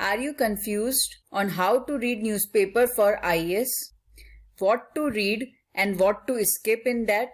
Are you confused on how to read newspaper for IAS? What to read and what to skip in that?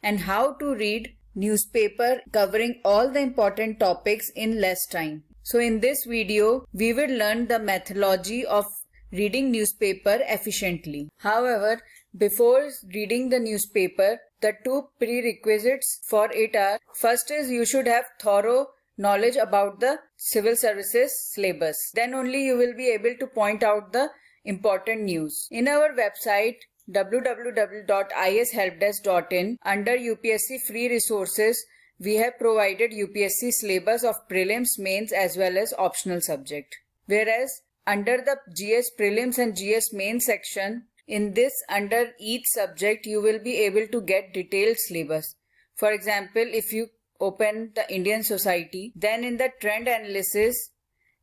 And how to read newspaper covering all the important topics in less time. So in this video, we will learn the methodology of reading newspaper efficiently. However, before reading the newspaper, the two prerequisites for it are: first is you should have thorough knowledge about the civil services syllabus. Then only you will be able to point out the important news. In our website www.ishelpdesk.in, under UPSC free resources, we have provided UPSC syllabus of prelims, mains as well as optional subject. Whereas under the GS prelims and GS main section, in this under each subject you will be able to get detailed syllabus. For example, if you open the Indian Society, then in the trend analysis,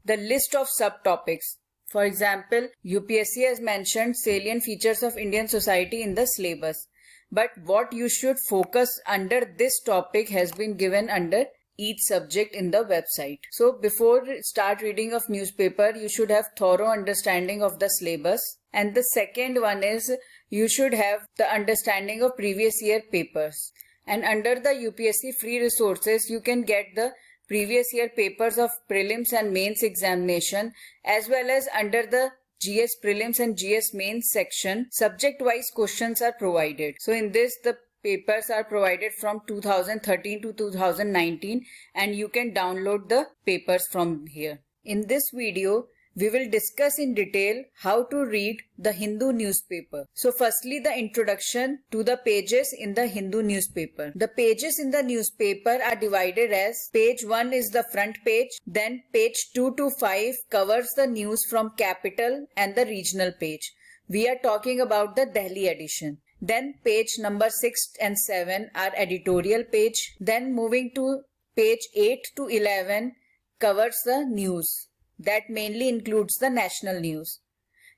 the list of subtopics. For example, UPSC has mentioned salient features of Indian society in the syllabus. But what you should focus under this topic has been given under each subject in the website. So before start reading of newspaper, you should have thorough understanding of the syllabus. And the second one is you should have the understanding of previous year papers. And under the UPSC free resources, you can get the previous year papers of prelims and mains examination, as well as under the GS prelims and GS mains section, subject wise questions are provided. So in this, the papers are provided from 2013 to 2019 and you can download the papers from here. In this video, we will discuss in detail how to read the Hindu newspaper. So firstly, the introduction to the pages in the Hindu newspaper. The pages in the newspaper are divided as: page 1 is the front page, then page 2 to 5 covers the news from capital and the regional page. We are talking about the Delhi edition. Then page number 6 and 7 are editorial page. Then moving to page 8 to 11 covers the news. That mainly includes the national news.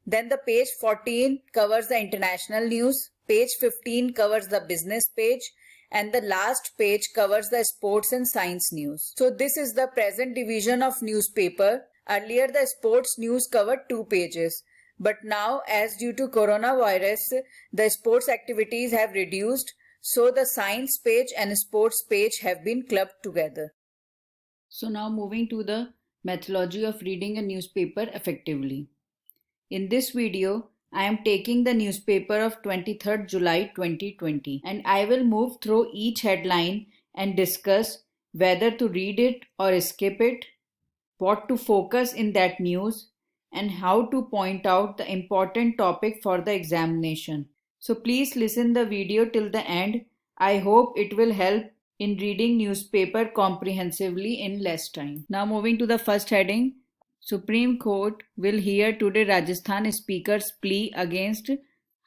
Then the page 14 covers the international news, page 15 covers the business page, and the last page covers the sports and science news. So this is the present division of newspaper. Earlier the sports news covered 2 pages. But now, as due to coronavirus, the sports activities have reduced, so the science page and sports page have been clubbed together. So now moving to the methodology of reading a newspaper effectively. In this video, I am taking the newspaper of 23rd July 2020 and I will move through each headline and discuss whether to read it or skip it, what to focus in that news, and how to point out the important topic for the examination. So please listen the video till the end. I hope it will help in reading newspaper comprehensively in less time. Now moving to the first heading, Supreme Court will hear today Rajasthan Speaker's plea against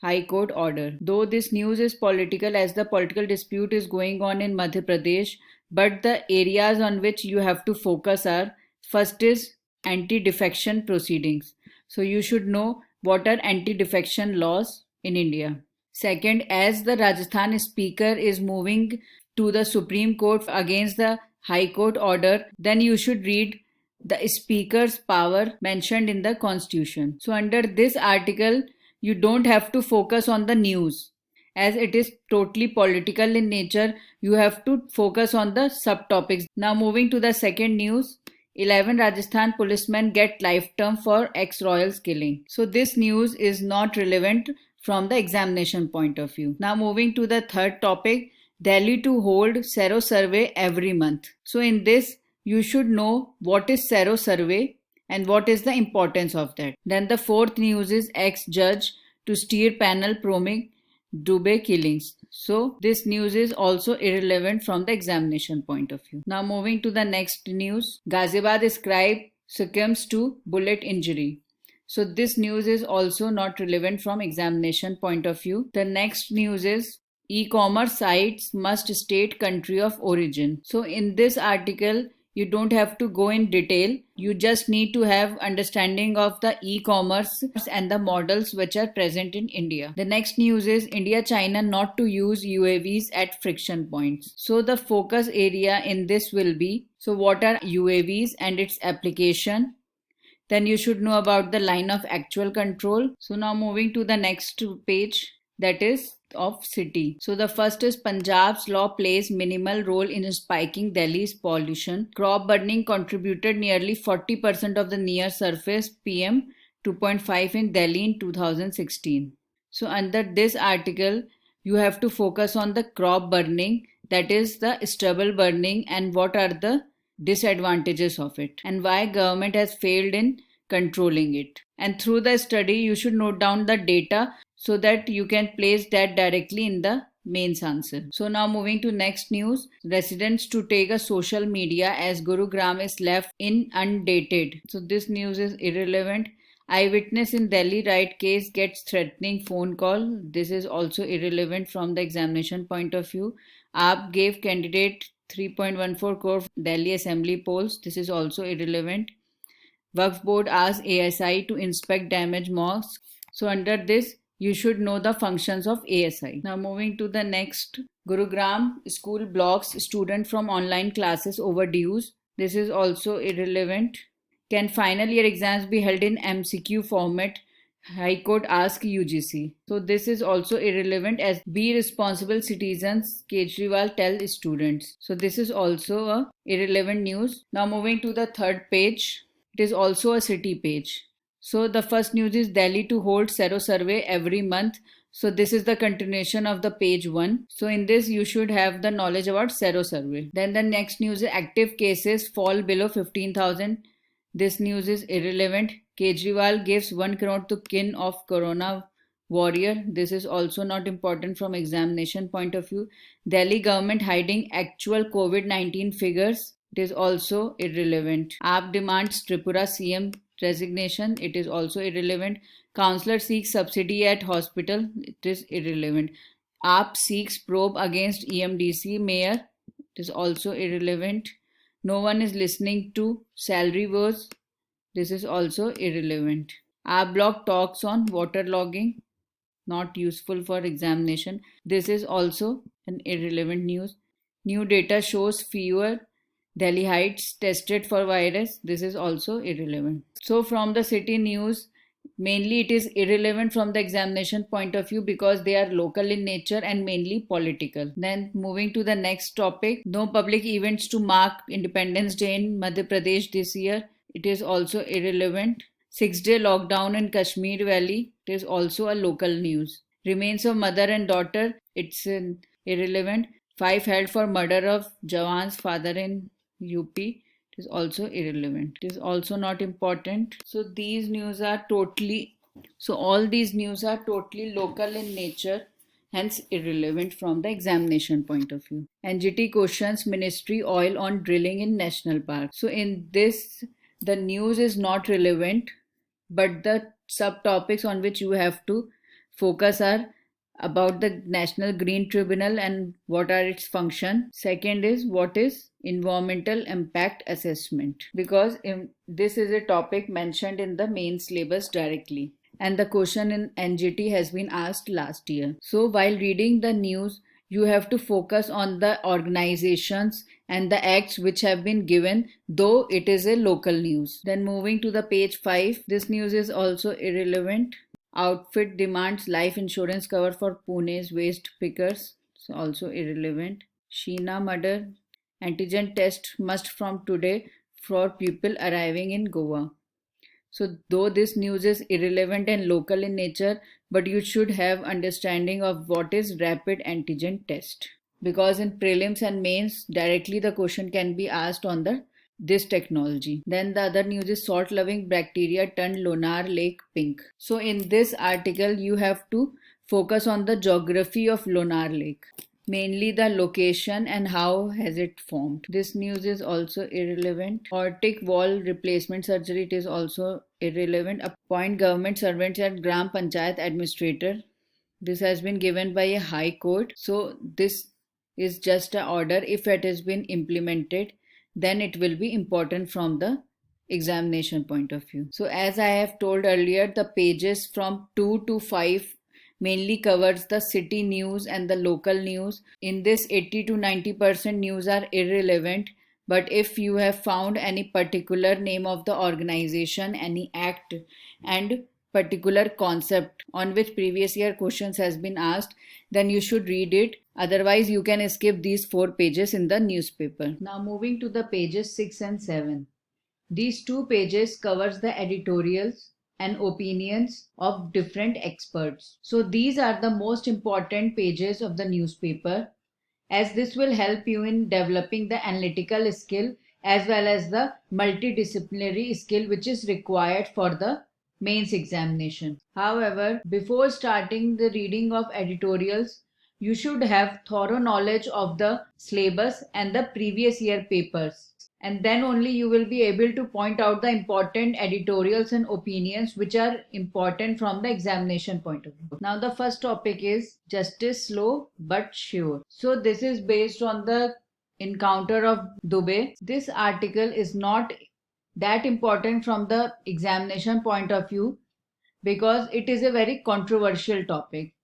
High Court order. Though this news is political as the political dispute is going on in Madhya Pradesh, but the areas on which you have to focus are: first is anti-defection proceedings. So you should know what are anti-defection laws in India. Second, as the Rajasthan Speaker is moving to the Supreme Court against the High Court order, then you should read the Speaker's power mentioned in the Constitution. So under this article, you don't have to focus on the news. As it is totally political in nature, you have to focus on the subtopics. Now moving to the second news, 11 Rajasthan policemen get life term for ex-royals killing. So this news is not relevant from the examination point of view. Now moving to the third topic, Delhi to hold Sero survey every month. So in this, you should know what is Sero survey and what is the importance of that. Then the fourth news is ex-judge to steer panel probing Dubey killings. So this news is also irrelevant from the examination point of view. Now moving to the next news, Ghaziabad scribe succumbs to bullet injury. So this news is also not relevant from examination point of view. The next news is e-commerce sites must state country of origin. So in this article, you don't have to go in detail. You just need to have understanding of the e-commerce and the models which are present in India. The next news is India-China not to use UAVs at friction points. So the focus area in this will be, so what are UAVs and its application? Then you should know about the line of actual control. So now moving to the next page, that is of city. So the first is Punjab's law plays minimal role in spiking Delhi's pollution. Crop burning contributed nearly 40% of the near surface PM 2.5 in Delhi in 2016. So under this article, you have to focus on the crop burning, that is the stubble burning, and what are the disadvantages of it and why government has failed in controlling it. And through the study, you should note down the data so that you can place that directly in the mains answer. So now moving to next news, residents to take a social media as Gurugram is left inundated. So this news is irrelevant. Eyewitness in Delhi riot case gets threatening phone call. This is also irrelevant from the examination point of view. AAP gave candidate 3.14 crore Delhi assembly polls. This is also irrelevant. Waqf board asked ASI to inspect damaged mosques. So under this, you should know the functions of ASI. Now moving to the next, Gurugram school blocks student from online classes over dues. This is also irrelevant. Can final year exams be held in MCQ format? High Court asks UGC. So this is also irrelevant as be responsible citizens, Kejriwal tell students. So this is also a irrelevant news. Now moving to the third page. It is also a city page. So the first news is Delhi to hold Sero survey every month. So this is the continuation of the page 1. So in this you should have the knowledge about Sero survey. Then the next news is active cases fall below 15,000. This news is irrelevant. Kejriwal gives 1 crore to kin of Corona warrior. This is also not important from examination point of view. Delhi government hiding actual COVID-19 figures. It is also irrelevant. AAP demands Tripura CM resignation. It is also irrelevant. Councillor seeks subsidy at hospital. It is irrelevant. AAP seeks probe against EMDC mayor. It is also irrelevant. No one is listening to salary wars. This is also irrelevant. AAP block talks on waterlogging. Not useful for examination. This is also an irrelevant news. New data shows fewer Delhiites tested for virus. This is also irrelevant. So from the city news, mainly it is irrelevant from the examination point of view because they are local in nature and mainly political. Then moving to the next topic, no public events to mark Independence Day in Madhya Pradesh this year. It is also irrelevant. 6-day lockdown in Kashmir Valley. It is also a local news. Remains of mother and daughter. It's irrelevant. 5 held for murder of Jawan's father in UP. It is also irrelevant. It is also not important. So all these news are totally local in nature, hence irrelevant from the examination point of view. NGT questions Ministry oil on drilling in national park. So in this, the news is not relevant, but the subtopics on which you have to focus are about the National Green Tribunal and what are its function. Second is what is environmental impact assessment, because this is a topic mentioned in the main syllabus directly, and the question in NGT has been asked last year. So while reading the news, you have to focus on the organizations and the acts which have been given, though it is a local news. Then moving to the page 5, this news is also irrelevant. Outfit demands life insurance cover for Pune's waste pickers. So also irrelevant. Sheena murder. Antigen test must from today for people arriving in Goa. So though this news is irrelevant and local in nature, but you should have understanding of what is rapid antigen test. Because in prelims and mains, directly the question can be asked on this technology. Then the other news is salt loving bacteria turned Lonar Lake pink. So in this article, you have to focus on the geography of Lonar Lake, mainly the location and how has it formed. This news is also irrelevant. Aortic wall replacement surgery, it is also irrelevant. Appoint government servants at Gram Panchayat administrator. This has been given by a high court. So this is just an order. If it has been implemented, then it will be important from the examination point of view. So as I have told earlier, the pages from 2 to 5 mainly covers the city news and the local news. In this 80 to 90% news are irrelevant, But if you have found any particular name of the organization, any act, and particular concept on which previous year questions has been asked, then you should read it. Otherwise, you can skip these 4 pages in the newspaper. Now moving to the pages 6 and 7. These 2 pages covers the editorials and opinions of different experts. So these are the most important pages of the newspaper, as this will help you in developing the analytical skill as well as the multidisciplinary skill which is required for the mains examination. However, before starting the reading of editorials, you should have thorough knowledge of the syllabus and the previous year papers, and then only you will be able to point out the important editorials and opinions which are important from the examination point of view. Now the first topic is justice slow but sure. So this is based on the encounter of Dubey. This article is not that important from the examination point of view because it is a very controversial topic,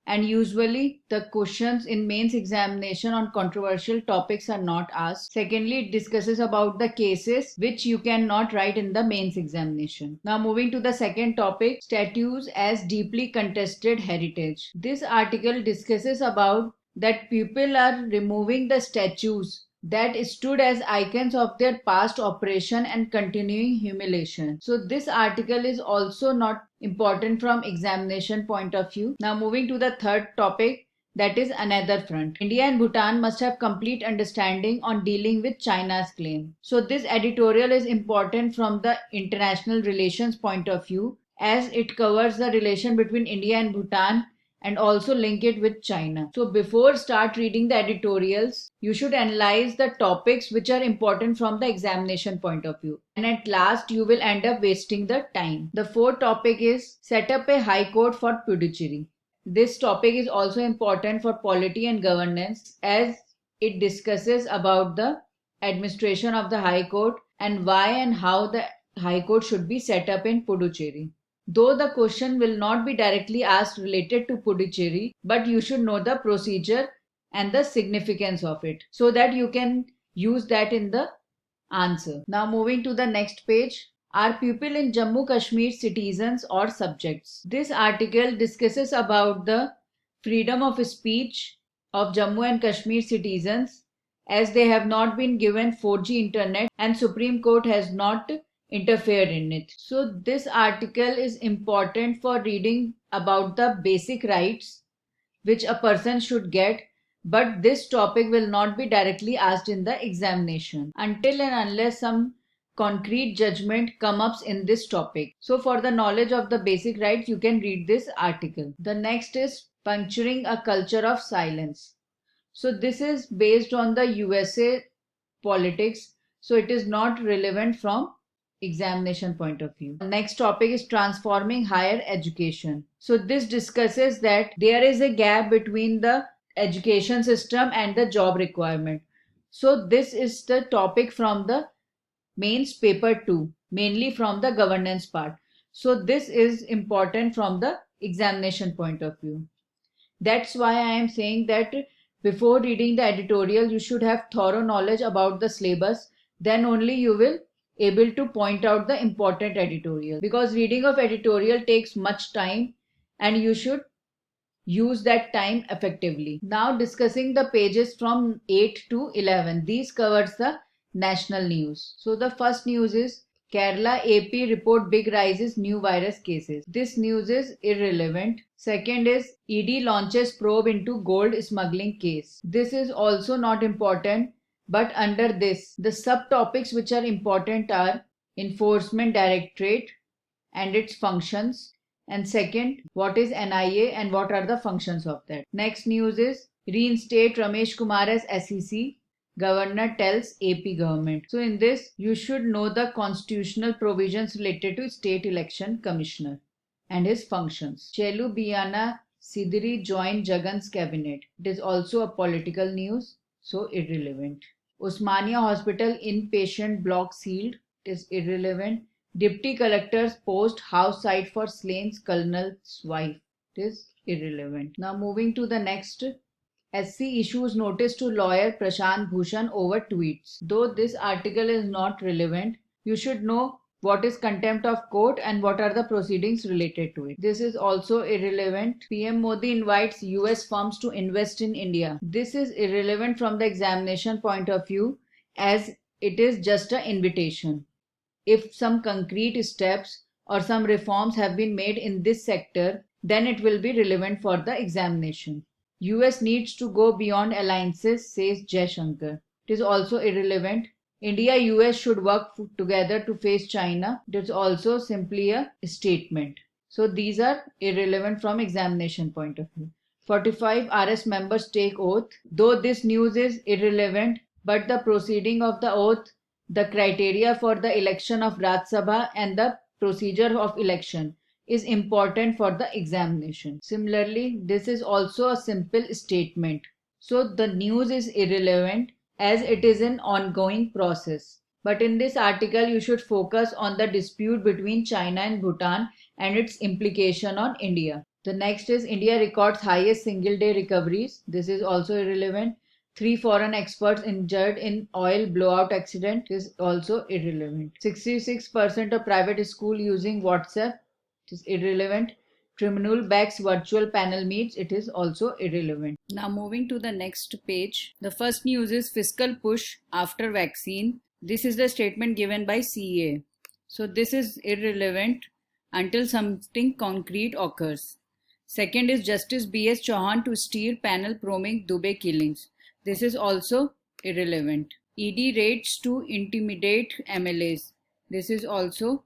and usually the questions in mains examination on controversial topics are not asked. Secondly, it discusses about the cases which you cannot write in the mains examination. Now moving to the second topic, statues as deeply contested heritage. This article discusses about that people are removing the statues that stood as icons of their past oppression and continuing humiliation. So this article is also not important from examination point of view. Now moving to the third topic, that is another front. India and Bhutan must have complete understanding on dealing with China's claim. So this editorial is important from the international relations point of view, as it covers the relation between India and Bhutan and also link it with China. So before start reading the editorials, you should analyze the topics which are important from the examination point of view. And at last, you will end up wasting the time. The fourth topic is set up a high court for Puducherry. This topic is also important for polity and governance, as it discusses about the administration of the high court and why and how the high court should be set up in Puducherry. Though the question will not be directly asked related to Puducherry, but you should know the procedure and the significance of it so that you can use that in the answer. Now moving to the next page. Are people in Jammu Kashmir citizens or subjects? This article discusses about the freedom of speech of Jammu and Kashmir citizens, as they have not been given 4G internet and Supreme Court has not interfered in it. So this article is important for reading about the basic rights which a person should get, but this topic will not be directly asked in the examination until and unless some concrete judgment comes up in this topic. So for the knowledge of the basic rights, you can read this article. The next is puncturing a culture of silence. So this is based on the USA politics, so it is not relevant from examination point of view. The next topic is transforming higher education. So this discusses that there is a gap between the education system and the job requirement. So this is the topic from the mains paper 2, mainly from the governance part. So this is important from the examination point of view. That's why I am saying that before reading the editorial, you should have thorough knowledge about the syllabus. Then only you will able to point out the important editorial, because reading of editorial takes much time and you should use that time effectively. Now discussing the pages from 8 to 11. These covers the national news. So the first news is Kerala AP report big rises new virus cases. This news is irrelevant. Second is ED launches probe into gold smuggling case. This is also not important, but under this, the subtopics which are important are Enforcement Directorate and its functions, and second, what is NIA and what are the functions of that. Next news is reinstate Ramesh Kumar as SEC. Governor tells AP government. So in this, you should know the constitutional provisions related to State Election Commissioner and his functions. Chelu Biana Sidri joined Jagan's cabinet. It is also a political news, so irrelevant. Osmania Hospital inpatient block sealed. It is irrelevant. Deputy collector's post house site for slain colonel's wife. It is irrelevant. Now moving to the next SC issues notice to lawyer Prashant Bhushan over tweets. Though this article is not relevant, you should know what is contempt of court and what are the proceedings related to it. This is also irrelevant. PM Modi invites US firms to invest in India. This is irrelevant from the examination point of view as it is just an invitation. If some concrete steps or some reforms have been made in this sector, then it will be relevant for the examination. US needs to go beyond alliances, says Jaishankar. It is also irrelevant. India-US should work together to face China. It is also simply a statement. So these are irrelevant from examination point of view. 45 RS members take oath. Though this news is irrelevant, but the proceeding of the oath, the criteria for the election of Rajya Sabha and the procedure of election is important for the examination. Similarly, this is also a simple statement. So the news is irrelevant as it is an ongoing process. But in this article, you should focus on the dispute between China and Bhutan and its implication on India. The next is India records highest single day recoveries. This is also irrelevant. 3 foreign experts injured in oil blowout accident is also irrelevant. 66% of private school using WhatsApp is irrelevant. Tribunal backs virtual panel meets, it is also irrelevant. Now moving to the next page. The first news is fiscal push after vaccine. This is the statement given by CA. So this is irrelevant until something concrete occurs. Second is Justice B.S. Chauhan to steer panel probing Dubey killings. This is also irrelevant. ED raids to intimidate MLAs. This is also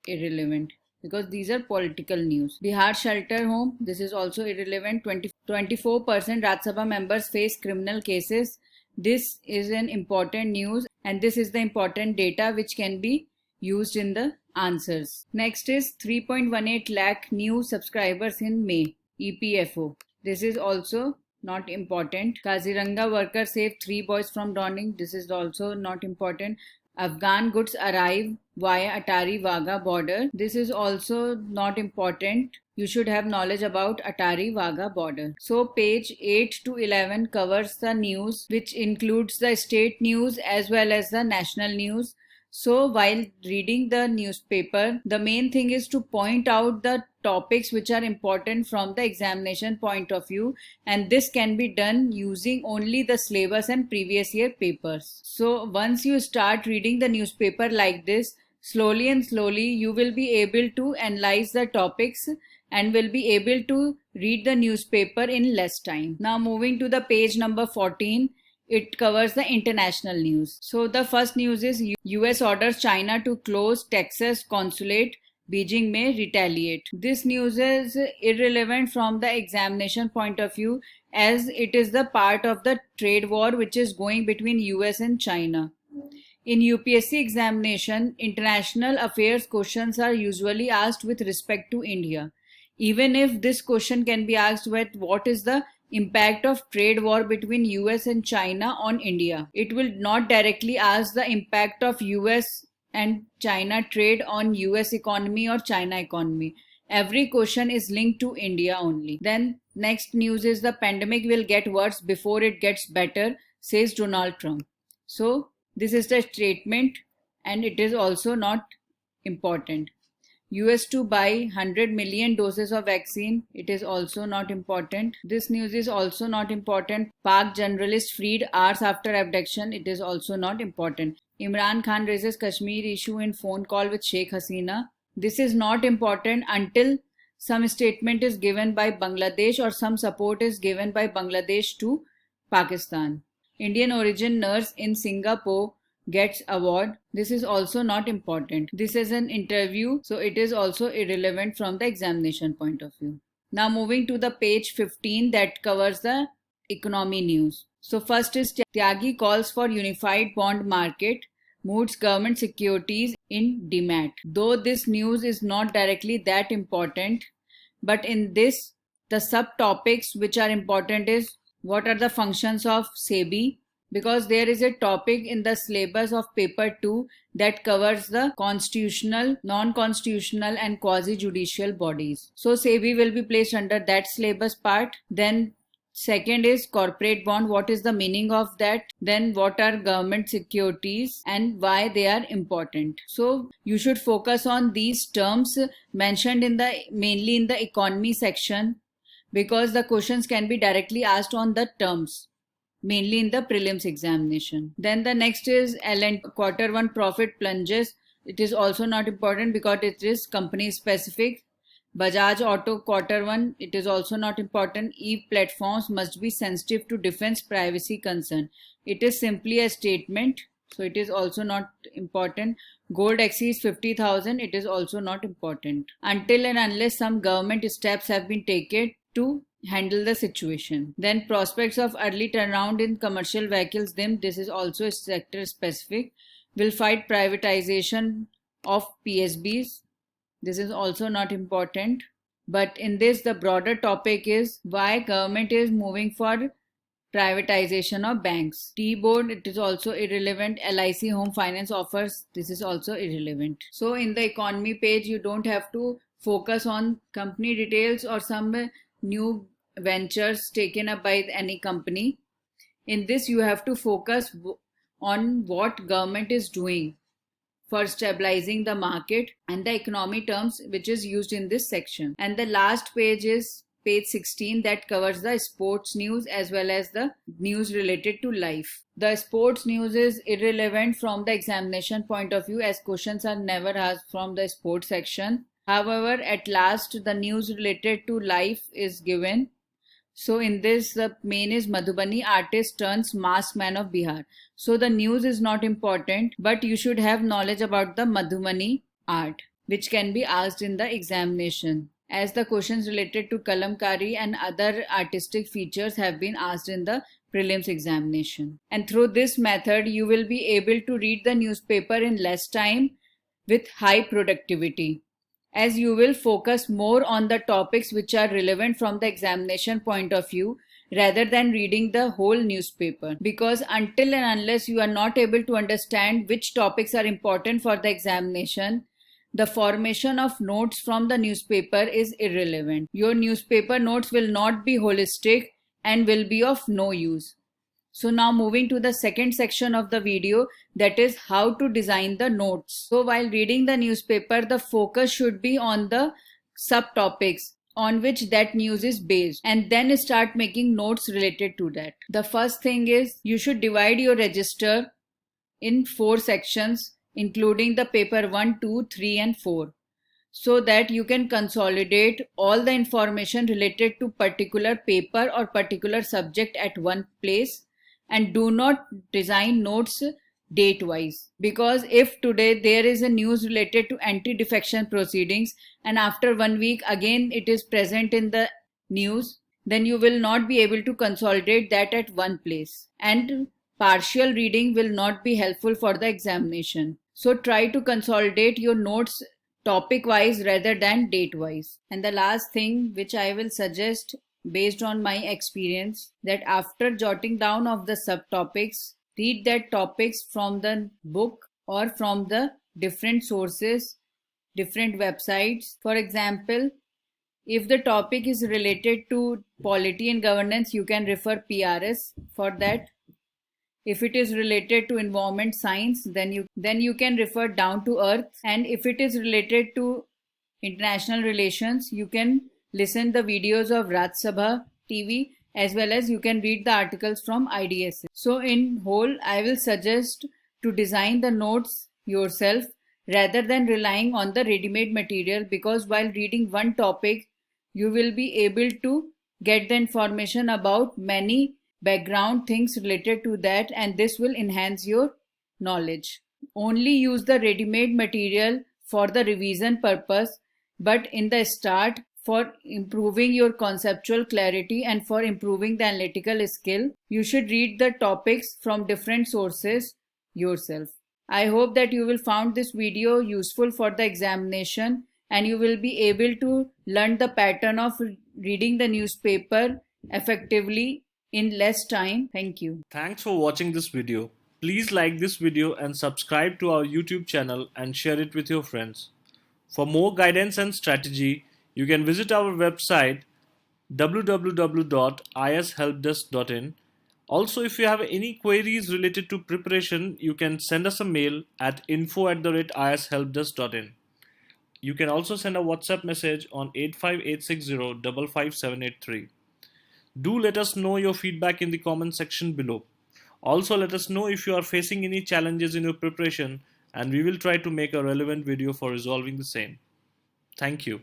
irrelevant because these are political news. Bihar shelter home. This is also irrelevant. 24% Rajya Sabha members face criminal cases. This is an important news and this is the important data which can be used in the answers. Next is 3.18 lakh new subscribers in May. EPFO. This is also not important. Kaziranga workers save 3 boys from drowning. This is also not important. Afghan goods arrive via Atari Wagah border. This is also not important. You should have knowledge about Atari Wagah border. So page 8 to 11 covers the news which includes the state news as well as the national news. So while reading the newspaper, the main thing is to point out the topics which are important from the examination point of view, and this can be done using only the syllabus and previous year papers. So once you start reading the newspaper like this, slowly and slowly you will be able to analyze the topics and will be able to read the newspaper in less time. Now moving to the page number 14. It covers the international news. So the first news is US orders China to close Texas consulate. Beijing may retaliate. This news is irrelevant from the examination point of view as it is the part of the trade war which is going between US and China. In UPSC examination, international affairs questions are usually asked with respect to India. Even if this question can be asked with what is the impact of trade war between US and China on India, it will not directly ask the impact of US and China trade on US economy or China economy. Every question is linked to India only. Then next news is the pandemic will get worse before it gets better, says Donald Trump. So this is the statement and it is also not important. US to buy 100 million doses of vaccine. It is also not important. This news is also not important. Pak journalist freed hours after abduction. It is also not important. Imran Khan raises Kashmir issue in phone call with Sheikh Hasina. This is not important until some statement is given by Bangladesh or some support is given by Bangladesh to Pakistan. Indian origin nurse in Singapore gets award. This is also not important. This is an interview, so it is also irrelevant from the examination point of view. Now moving to the page 15 that covers the economy news. So first is Tyagi calls for unified bond market, moods government securities in DMAT. Though this news is not directly that important, but in this the subtopics which are important is what are the functions of SEBI, because there is a topic in the syllabus of paper 2 that covers the constitutional, non-constitutional and quasi-judicial bodies. So SEBI will be placed under that syllabus part. Then Second is corporate bond. What is the meaning of that? Then what are government securities and why they are important? So you should focus on these terms mentioned mainly in the economy section, because the questions can be directly asked on the terms, mainly in the prelims examination. Then the next is L&T quarter one profit plunges. It is also not important because it is company specific. Bajaj Auto quarter one, it is also not important. E-platforms must be sensitive to defense privacy concern. It is simply a statement, so it is also not important. Gold exceeds 50,000, it is also not important. Until and unless some government steps have been taken to handle the situation. Then prospects of early turnaround in commercial vehicles, this is also sector specific. Will fight privatization of PSBs. This is also not important. But in this, the broader topic is why government is moving for privatization of banks. T-board, it is also irrelevant. LIC home finance offers, this is also irrelevant. So in the economy page, you don't have to focus on company details or some new ventures taken up by any company. In this, you have to focus on what government is doing for stabilizing the market and the economy terms which is used in this section. And the last page is page 16, that covers the sports news as well as the news related to life. The sports news is irrelevant from the examination point of view, as questions are never asked from the sports section. However, at last the news related to life is given. So in this, the main is Madhubani artist turns masked man of Bihar. So the news is not important, but you should have knowledge about the Madhubani art, which can be asked in the examination, as the questions related to kalamkari and other artistic features have been asked in the prelims examination. And through this method, you will be able to read the newspaper in less time with high productivity, as you will focus more on the topics which are relevant from the examination point of view rather than reading the whole newspaper. Because until and unless you are not able to understand which topics are important for the examination, the formation of notes from the newspaper is irrelevant. Your newspaper notes will not be holistic and will be of no use. So now moving to the second section of the video, that is how to design the notes. So while reading the newspaper, the focus should be on the subtopics on which that news is based, and then start making notes related to that. The first thing is you should divide your register in 4 sections, including the paper 1, 2, 3 and 4. So that you can consolidate all the information related to particular paper or particular subject at one place. And do not design notes date wise, because if today there is a news related to anti-defection proceedings and after 1 week again it is present in the news, then you will not be able to consolidate that at one place, and partial reading will not be helpful for the examination. So try to consolidate your notes topic wise rather than date wise. And the last thing which I will suggest based on my experience, that after jotting down of the subtopics, read that topics from the book or from the different sources, different websites. For example, if the topic is related to polity and governance, you can refer PRS for that. If it is related to environment science, then you can refer Down to Earth. And if it is related to international relations, you can listen the videos of Raj Sabha TV, as well as you can read the articles from IDS. So in whole, I will suggest to design the notes yourself rather than relying on the ready-made material, because while reading one topic, you will be able to get the information about many background things related to that, and this will enhance your knowledge. Only use the ready-made material for the revision purpose, but in the start, for improving your conceptual clarity and for improving the analytical skill, you should read the topics from different sources yourself. I hope that you will find this video useful for the examination and you will be able to learn the pattern of reading the newspaper effectively in less time. Thank you. Thanks for watching this video. Please like this video and subscribe to our YouTube channel and share it with your friends. For more guidance and strategy, you can visit our website www.ishelpdesk.in. Also, if you have any queries related to preparation, you can send us a mail at info@ishelpdesk.in. You can also send a WhatsApp message on 85860 Do let us know your feedback in the comment section below. Also, let us know if you are facing any challenges in your preparation, and we will try to make a relevant video for resolving the same. Thank you.